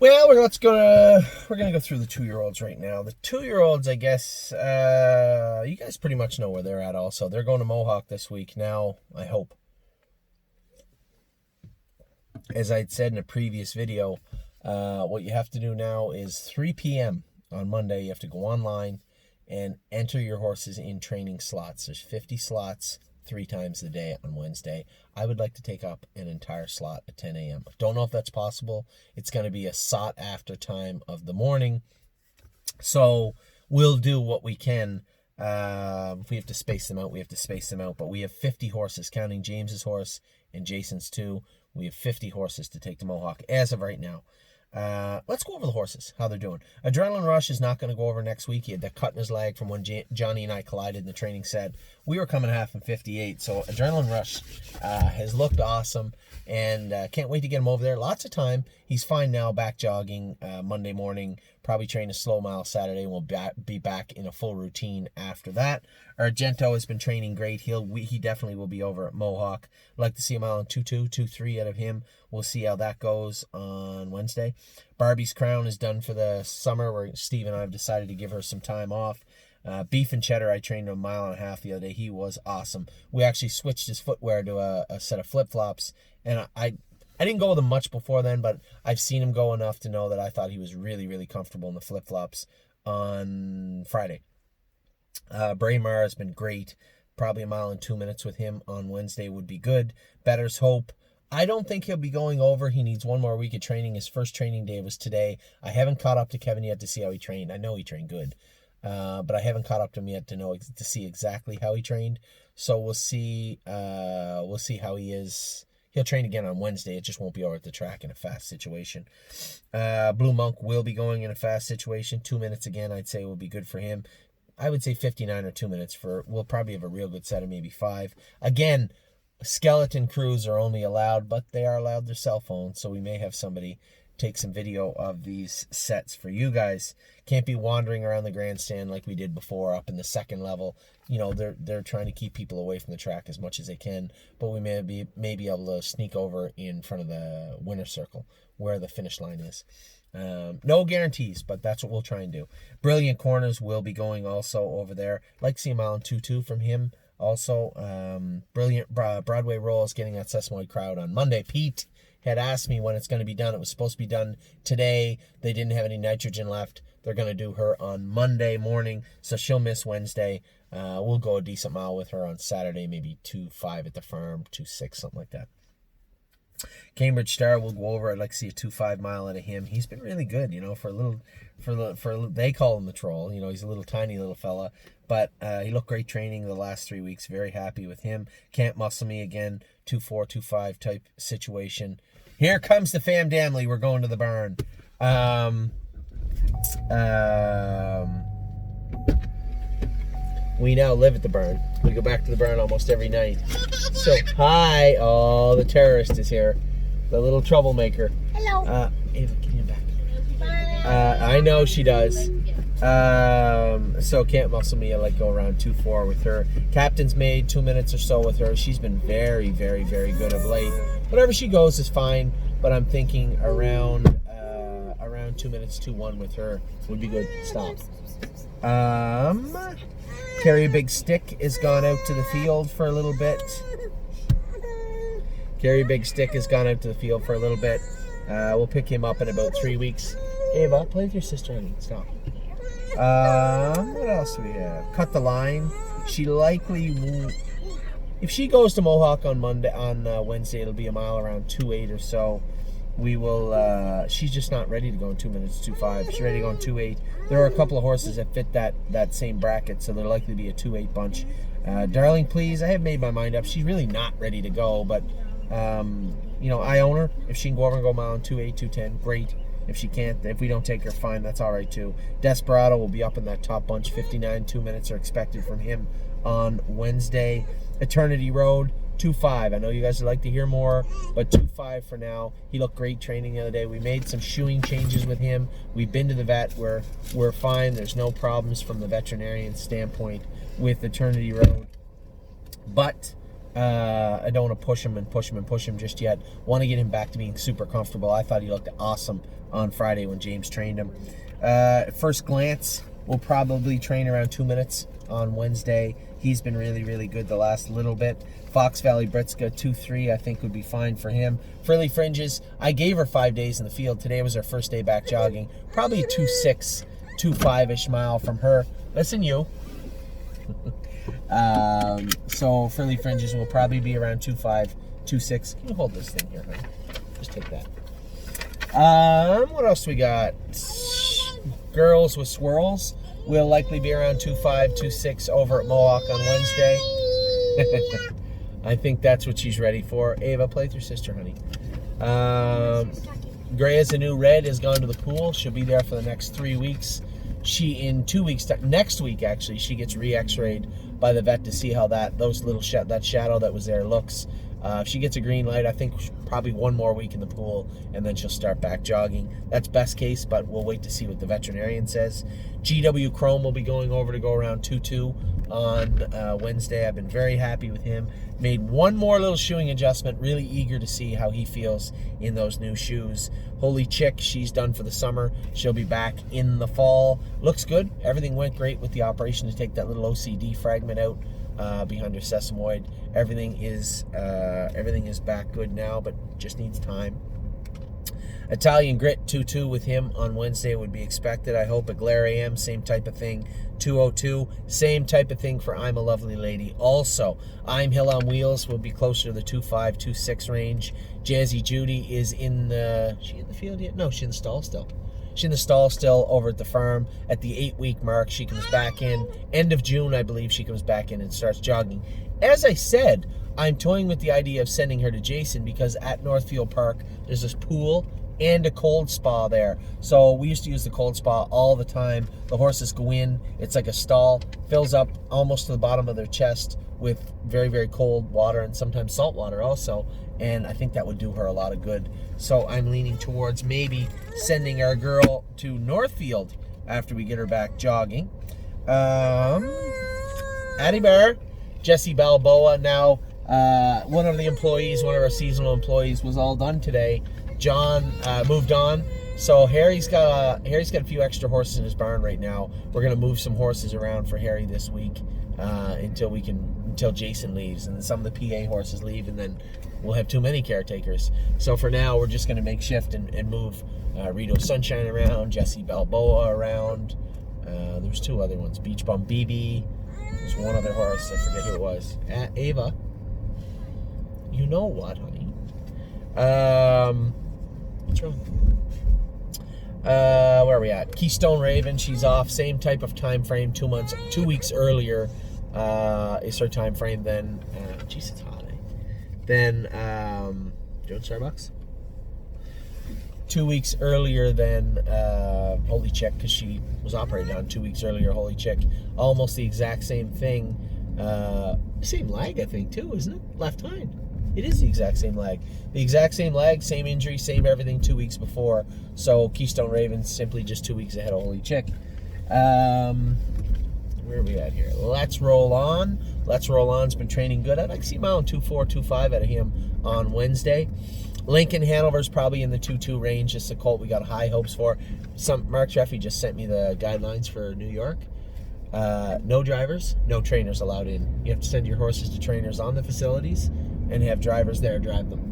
Well, we're gonna go through the 2-year-olds right now. The 2-year-olds, I guess, you guys pretty much know where they're at. Also, they're going to Mohawk this week. Now, I hope, as I'd said in a previous video, what you have to do now is 3 p.m. on Monday. You have to go online and enter your horses in training slots. There's 50 slots 3 times a day on Wednesday. I would like to take up an entire slot at 10 a.m. Don't know if that's possible. It's going to be a sought after time of the morning. So we'll do what we can. If we have to space them out, we have to space them out. But we have 50 horses, counting James's horse and Jason's too. We have 50 horses to take to Mohawk as of right now. Let's go over the horses, how they're doing. Adrenaline Rush is not going to go over next week. He had that cut in his leg from when Johnny and I collided in the training set. We were coming half in 58, so Adrenaline Rush has looked awesome, and can't wait to get him over there. Lots of time. He's fine now, back jogging Monday morning. Probably train a slow mile Saturday, and we'll be back in a full routine after that. Argento has been training great. He definitely will be over at Mohawk. I'd like to see a mile in 2.2, 2.3 out of him. We'll see how that goes on Wednesday. Barbie's Crown is done for the summer, where Steve and I have decided to give her some time off. Beef and Cheddar, I trained him a mile and a half the other day. He was awesome. We actually switched his footwear to a set of flip-flops, and I didn't go with him much before then, but I've seen him go enough to know that I thought he was really, really comfortable in the flip-flops on Friday. Braemar has been great. Probably a mile in 2 minutes with him on Wednesday would be good. Better's Hope. I don't think he'll be going over. He needs one more week of training. His first training day was today. I haven't caught up to Kevin yet to see how he trained. I know he trained good, but I haven't caught up to him yet to see exactly how he trained. So we'll see. We'll see how he is. He'll train again on Wednesday. It just won't be over at the track in a fast situation. Blue Monk will be going in a fast situation. 2 minutes again, I'd say, will be good for him. I would say 59 or 2 minutes we'll probably have a real good set of maybe 5. Again, skeleton crews are only allowed, but they are allowed their cell phones, so we may have somebody take some video of these sets for you guys. Can't be wandering around the grandstand like we did before up in the second level. You know, they're trying to keep people away from the track as much as they can, but we may be able to sneak over in front of the winner's circle where the finish line is. No guarantees, but that's what we'll try and do. Brilliant Corners will be going also over there. Like to see a mile and 2.2 from him. Also, Brilliant Broadway Roll is getting that Sesamoid crowd on Monday. Pete had asked me when it's going to be done. It was supposed to be done today. They didn't have any nitrogen left. They're going to do her on Monday morning, so she'll miss Wednesday. We'll go a decent mile with her on Saturday, maybe 2.5 at the farm, 2.6, something like that. Cambridge Star will go over. I'd like to see a 2.5 mile out of him. He's been really good, you know, for they call him the troll. You know, he's a little tiny little fella, but he looked great training the last 3 weeks. Very happy with him. Can't muscle me again. 2.4, 2.5 type situation. Here comes the fam damly. We're going to the barn. We now live at the barn. We go back to the barn almost every night. So, hi. Oh, the terrorist is here. The little troublemaker. Hello. Ava, give me back. I know she does. So can't muscle me. I like go around 2.4 with her. Captain's Maid, 2 minutes or so with her. She's been very, very, very good of late. Whatever she goes is fine, but I'm thinking around 2 minutes, 2.1 with her would be good. Stop. Carry a Big Stick has gone out to the field for a little bit. Carry a Big Stick has gone out to the field for a little bit. We'll pick him up in about 3 weeks. Ava, play with your sister, honey. Stop. What else do we have? Cut the Line. She likely will. If she goes to Mohawk on Wednesday, it'll be a mile around 2.8 or so. We will. She's just not ready to go in 2 minutes, 2.5. She's ready to go in 2.8. There are a couple of horses that fit that same bracket, so they're likely to be a 2.8 bunch. Darling Please, I have made my mind up. She's really not ready to go, but you know, I own her. If she can go over and go a mile in 2.8, 2.10, great. If she can't, if we don't take her, fine, that's all right too. Desperado will be up in that top bunch. 59, 2 minutes are expected from him on Wednesday. Eternity Road, 2.5. I know you guys would like to hear more, but 2.5 for now. He looked great training the other day. We made some shoeing changes with him. We've been to the vet. We're fine. There's no problems from the veterinarian standpoint with Eternity Road. But I don't want to push him just yet. Want to get him back to being super comfortable. I thought he looked awesome on Friday when James trained him. At first glance, we'll probably train around 2 minutes on Wednesday. He's been really, really good the last little bit. Fox Valley Britska 2-3 I think would be fine for him. Frilly Fringes, I gave her 5 days in the field. Today was her first day back jogging. Probably a 2.6, 2.5-ish mile from her. Listen, you. So Frilly Fringes will probably be around 2.5, 2.6. Can you hold this thing here, honey? Just take that. What else we got? Girls with Swirls will likely be around 2.5, 2.6 over at Mohawk on Wednesday. I think that's what she's ready for. Ava, play with your sister, honey. Gray as a New Red has gone to the pool. She'll be there for the next 3 weeks. She, in 2 weeks, next week actually, she gets re-x-rayed by the vet to see how that shadow that was there looks. If she gets a green light, I think probably 1 more week in the pool, and then she'll start back jogging. That's best case, but we'll wait to see what the veterinarian says. GW Chrome will be going over to go around 2.2 on Wednesday. I've been very happy with him. Made 1 more little shoeing adjustment. Really eager to see how he feels in those new shoes. Holy Chick, she's done for the summer. She'll be back in the fall. Looks good. Everything went great with the operation to take that little OCD fragment out behind her sesamoid. Everything is back good now, but just needs time. Italian Grit 2.2 with him on Wednesday would be expected. I hope. Glare AM, same type of thing. 2.02, same type of thing for I'm a Lovely Lady. Also, I'm Hill on Wheels will be closer to the 2.5, 2.6 range. Jazzy Judy is in the... Is she in the field yet? No, she's in the stall still. She's in the stall still over at the farm. At the 8-week mark, she comes back in. End of June, I believe, she comes back in and starts jogging. As I said, I'm toying with the idea of sending her to Jason because at Northfield Park, there's this pool and a cold spa there. So we used to use the cold spa all the time. The horses go in. It's like a stall. Fills up almost to the bottom of their chest with very, very cold water and sometimes salt water also. And I think that would do her a lot of good. So I'm leaning towards maybe sending our girl to Northfield after we get her back jogging. Addie Bear, Jesse Balboa. Now, one of the employees, one of our seasonal employees, was all done today. John moved on, so Harry's got a few extra horses in his barn right now. We're gonna move some horses around for Harry this week until Jason leaves, and then some of the PA horses leave, and then we'll have too many caretakers. So for now, we're just gonna make shift and move Rito Sunshine around, Jesse Balboa around. There's 2 other ones, Beach Bum BB. There's 1 other horse, I forget who it was. Ava. You know what, honey? What's wrong? Where are we at? Keystone Raven, she's off. Same type of time frame. 2 weeks earlier is her time frame than. Jeez, it's hot. Then, do you want Starbucks? 2 weeks earlier than Holy Chick, because she was operated on 2 weeks earlier. Holy Chick, almost the exact same thing. Same lag, I think, too, isn't it? Left hind. It is the exact same lag. The exact same lag, same injury, same everything 2 weeks before. So Keystone Raven's simply just 2 weeks ahead of Holy Chick. Where are we at here? Let's Roll On. Let's Roll On's been training good. I'd like to see mile 2.4, 2.5 out of him on Wednesday. Lincoln Hanover's probably in the 2.2 range. It's a colt we got high hopes for. Mark Treffy just sent me the guidelines for New York. No drivers, no trainers allowed in. You have to send your horses to trainers on the facilities and have drivers there drive them.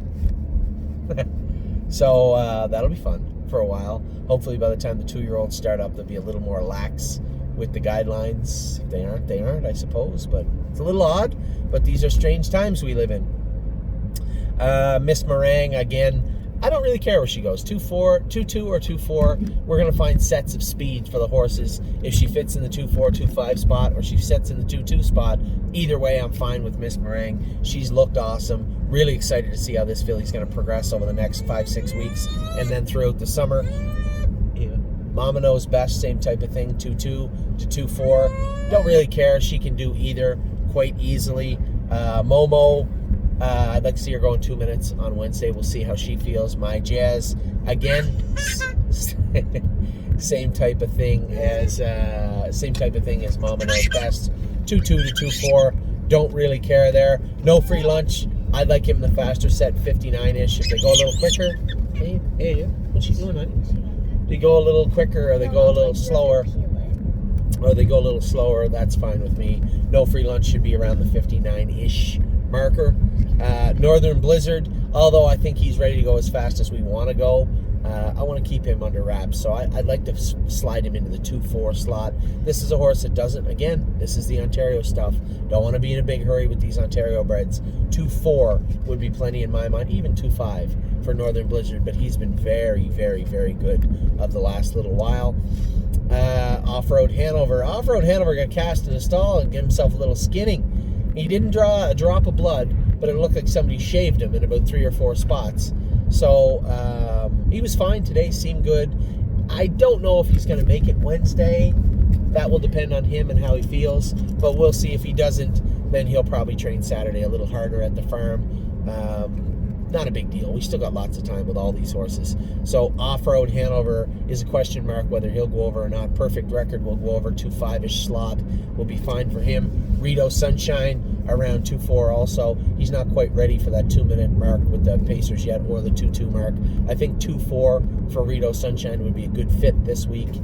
So that'll be fun for a while. Hopefully by the time the 2-year-olds start up, they'll be a little more lax with the guidelines. If they aren't, I suppose. But it's a little odd, but these are strange times we live in. Miss Meringue, again, I don't really care where she goes, 2.4, 2.2 or 2.4. We're going to find sets of speed for the horses. If she fits in the 2.4, 2.5 spot, or she sets in the 2.2 spot, either way, I'm fine with Miss Meringue. She's looked awesome. Really excited to see how this filly's going to progress over the next 5-6 weeks, and then throughout the summer. Yeah. Mama Knows Best, same type of thing, 2.2 to 2.4. Don't really care. She can do either quite easily. Momo, I'd like to see her go in 2 minutes on Wednesday. We'll see how she feels. My Jazz, again, same type of thing as Mama Knows Best. 2.2 to 2.4. Don't really care there. No free lunch. I'd like him the faster set, 59-ish. If they go a little quicker, hey, what's she doing, honey? They go a little quicker, or they go a little slower, that's fine with me. No free lunch should be around the 59-ish marker. Northern Blizzard, although I think he's ready to go as fast as we want to go, I want to keep him under wraps, so I'd like to slide him into the 2-4 slot. This is a horse that doesn't, again, this is the Ontario stuff. Don't want to be in a big hurry with these Ontario breds. 2-4 would be plenty in my mind, even 2-5 for Northern Blizzard, but he's been very, very, very good of the last little while. Off-Road Hanover. Off-Road Hanover got cast in a stall and gave himself a little skinning. He didn't draw a drop of blood, but it looked like somebody shaved him in about 3 or 4 spots. So he was fine today, seemed good. I don't know if he's going to make it Wednesday. That will depend on him and how he feels, but we'll see. If he doesn't, then he'll probably train Saturday a little harder at the farm. Not a big deal. We still got lots of time with all these horses. So Off-Road Hanover is a question mark whether he'll go over or not. Perfect Record will go over 2-5-ish slot. Will be fine for him. Rito Sunshine around 2-4 also. He's not quite ready for that 2-minute mark with the Pacers yet, or the 2-2 mark. I think 2-4 for Rito Sunshine would be a good fit this week.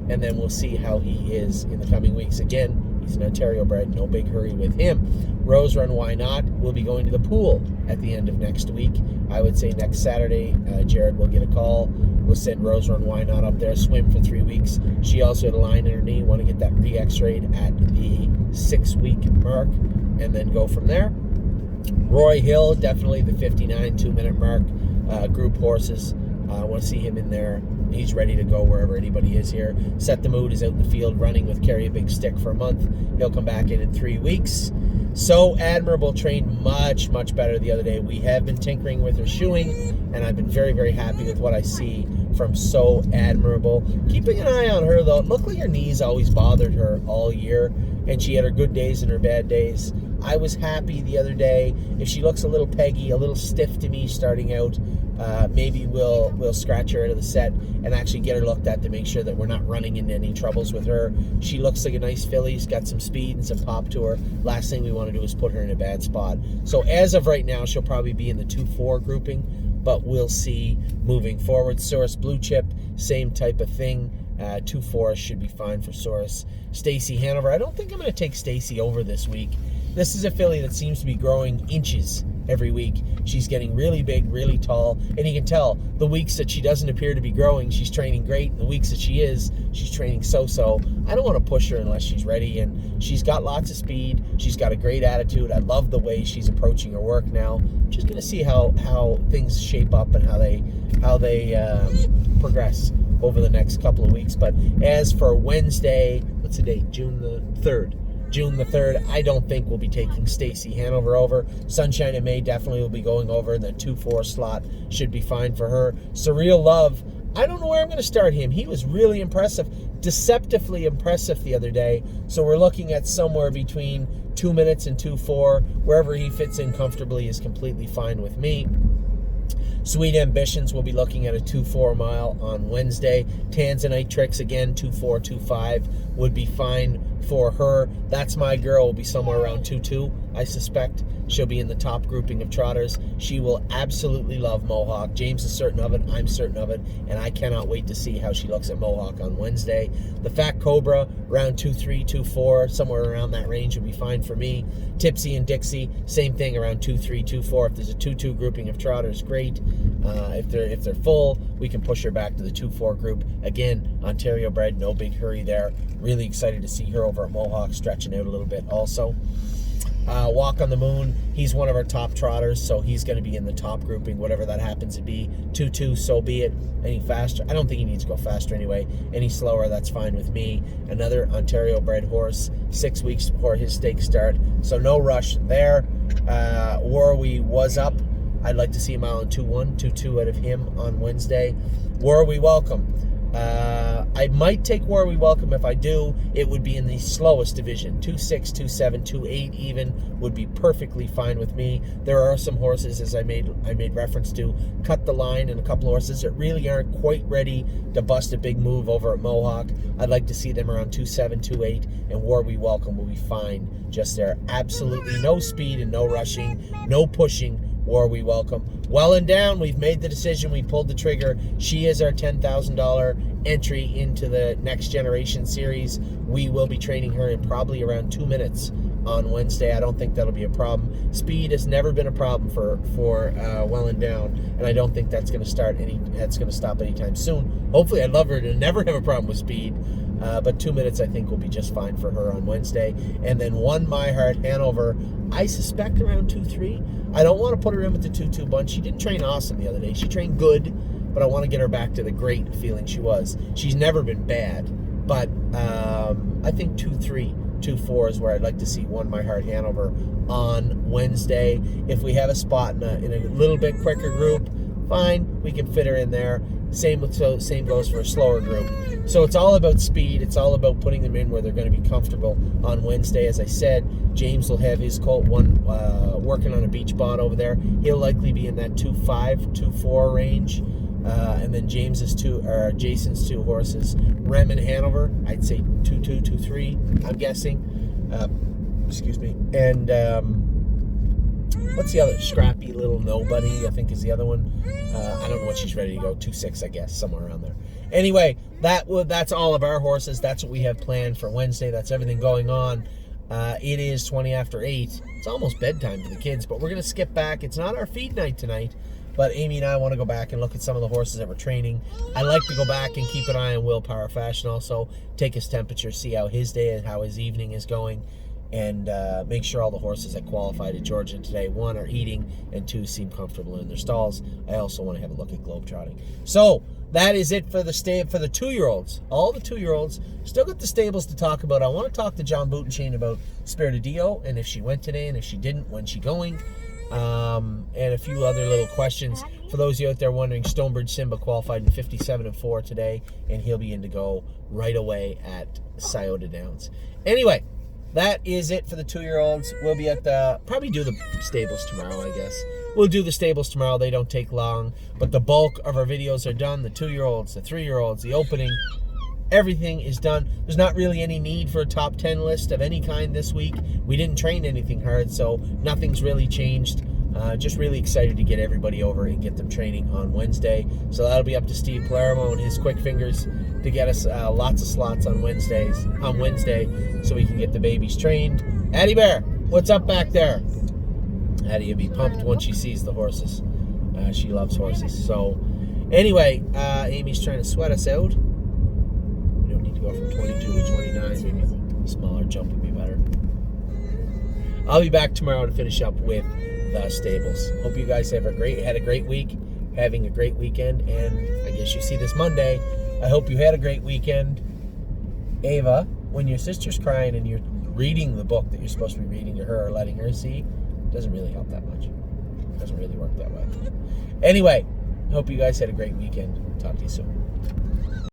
And then we'll see how he is in the coming weeks. Again, he's an Ontario bred, no big hurry with him. Rose Run Why Not will be going to the pool at the end of next week. I would say next Saturday, Jared will get a call. We'll send Rose Run Why Not up there, swim for 3 weeks. She also had a line in her knee, want to get that re-x-rayed at the 6-week mark, and then go from there. Roy Hill, definitely the 59 2-minute mark. Group horses, I want to see him in there. He's ready to go wherever anybody is here. Set the Mood is out in the field running with Carry a Big Stick for a month. He'll come back in 3 weeks. So Admirable trained much, much better the other day. We have been tinkering with her shoeing, and I've been very, very happy with what I see from So Admirable. Keeping an eye on her, though. It looked like her knees always bothered her all year, and she had her good days and her bad days. I was happy the other day. If she looks a little peggy, a little stiff to me starting out, maybe we'll scratch her out of the set and actually get her looked at to make sure that we're not running into any troubles with her. She looks like a nice filly. She's got some speed and some pop to her. Last thing we want to do is put her in a bad spot. So as of right now, she'll probably be in the 2-4 grouping, but we'll see moving forward. Source Blue Chip, same type of thing. 2-4 should be fine for Source. Stacy Hanover. I don't think I'm going to take Stacy over this week. This is a filly that seems to be growing inches every week. She's getting really big, really tall, and you can tell the weeks that she doesn't appear to be growing, she's training great. The weeks that she is, she's training so-so. I don't want to push her unless she's ready, and she's got lots of speed. She's got a great attitude. I love the way she's approaching her work now. I'm just going to see how things shape up and how they progress over the next couple of weeks. But as for Wednesday, what's the date? June the 3rd. June the 3rd, I don't think we'll be taking Stacy Hanover over. Sunshine in May definitely will be going over. The 2-4 slot should be fine for her. Surreal Love, I don't know where I'm going to start him. He was really impressive, deceptively impressive the other day. So we're looking at somewhere between 2 minutes and 2-4. Wherever he fits in comfortably is completely fine with me. Sweet Ambitions will be looking at a 2-4 mile on Wednesday. Tanzanite Tricks, again, 2-4, 2-5 would be fine for her. That's My Girl will be somewhere around 2-2, I suspect. She'll be in the top grouping of trotters. She will absolutely love Mohawk. James is certain of it. I'm certain of it. And I cannot wait to see how she looks at Mohawk on Wednesday. The Fat Cobra, around 2-3, 2-4, somewhere around that range would be fine for me. Tipsy and Dixie, same thing, around 2-3, 2-4. If there's a 2-2 grouping of trotters, great. If they're full, we can push her back to the 2-4 group. Again, Ontario bred, no big hurry there. Really excited to see her over at Mohawk, stretching out a little bit also. Walk on the Moon, he's one of our top trotters, so he's going to be in the top grouping, whatever that happens to be. 2-2, so be it. Any faster? I don't think he needs to go faster anyway. Any slower, that's fine with me. Another Ontario bred horse, 6 weeks before his stake start, so no rush there. Warwe Was Up, I'd like to see a mile and 2-1, 2-2 out of him on Wednesday. Warwe Welcome. I might take War We Welcome. If I do, it would be in the slowest division. 2.6, 2.7, 2.8 even would be perfectly fine with me. There are some horses, as I made reference to, cut the line, and a couple of horses that really aren't quite ready to bust a big move over at Mohawk. I'd like to see them around 2.7, 2.8, and War We Welcome will be fine just there. Absolutely no speed and no rushing, no pushing. War We Welcome. Well and down, we've made the decision, we pulled the trigger. She is our $10,000 entry into the Next Generation Series. We will be training her in probably around 2 minutes on Wednesday. I don't think that'll be a problem. Speed has never been a problem for Well and Down, and I don't think that's going to stop anytime soon. Hopefully, I'd love her to never have a problem with speed. But 2 minutes, I think, will be just fine for her on Wednesday. And then one My Heart Hanover, I suspect around 2-3. I don't want to put her in with the 2-2 bunch. She didn't train awesome the other day. She trained good, but I want to get her back to the great feeling she was. She's never been bad, but I think 2-3, 2-4 is where I'd like to see one My Heart Hanover on Wednesday. If we have a spot in a little bit quicker group, fine, we can fit her in there. Same goes for a slower group. So it's all about speed. It's all about putting them in where they're going to be comfortable on Wednesday. As I said, James will have his colt working on a beach bot over there. He'll likely be in that 2.5, 2.4 range. And then Jason's two horses, Rem and Hanover, I'd say 2.2, 2.3, I'm guessing. Excuse me. And what's the other? Scrappy Little Nobody, I think, is the other one. I don't know what she's ready to go. 2.6, I guess, somewhere around there. Anyway, that's all of our horses. That's what we have planned for Wednesday. That's everything going on. It is 20 after 8. It's almost bedtime for the kids, but we're going to skip back. It's not our feed night tonight, but Amy and I want to go back and look at some of the horses that we're training. I like to go back and keep an eye on Willpower Fashion also, take his temperature, see how his day and how his evening is going, and make sure all the horses that qualified at Georgia today, 1, are eating, and 2, seem comfortable in their stalls. I also want to have a look at Globetrotting. So that is it for the 2-year-olds. All the 2-year-olds. Still got the stables to talk about. I want to talk to John Boutenchain about Spirit of Dio, and if she went today, and if she didn't, when's she going? And a few other little questions. For those of you out there wondering, Stonebridge Simba qualified in 57-4 today, and he'll be in to go right away at Scioto Downs. Anyway, that is it for the 2-year-olds. We'll be at probably do the stables tomorrow, I guess. We'll do the stables tomorrow. They don't take long, but the bulk of our videos are done. The 2-year-olds, the 3-year-olds, the opening, everything is done. There's not really any need for a top 10 list of any kind this week. We didn't train anything hard, so nothing's really changed. Just really excited to get everybody over and get them training on Wednesday. So that'll be up to Steve Palermo and his quick fingers to get us lots of slots on Wednesday, so we can get the babies trained. Addie Bear, what's up back there? Addie will be pumped once she sees the horses. She loves horses. So anyway, Amy's trying to sweat us out. We don't need to go from 22 to 29. Maybe a smaller jump would be better. I'll be back tomorrow to finish up with the stables. Hope you guys had a great week, having a great weekend, and I guess you see this Monday. I hope you had a great weekend. Ava, when your sister's crying and you're reading the book that you're supposed to be reading to her or letting her see, it doesn't really help that much. It doesn't really work that way. Anyway, hope you guys had a great weekend. Talk to you soon.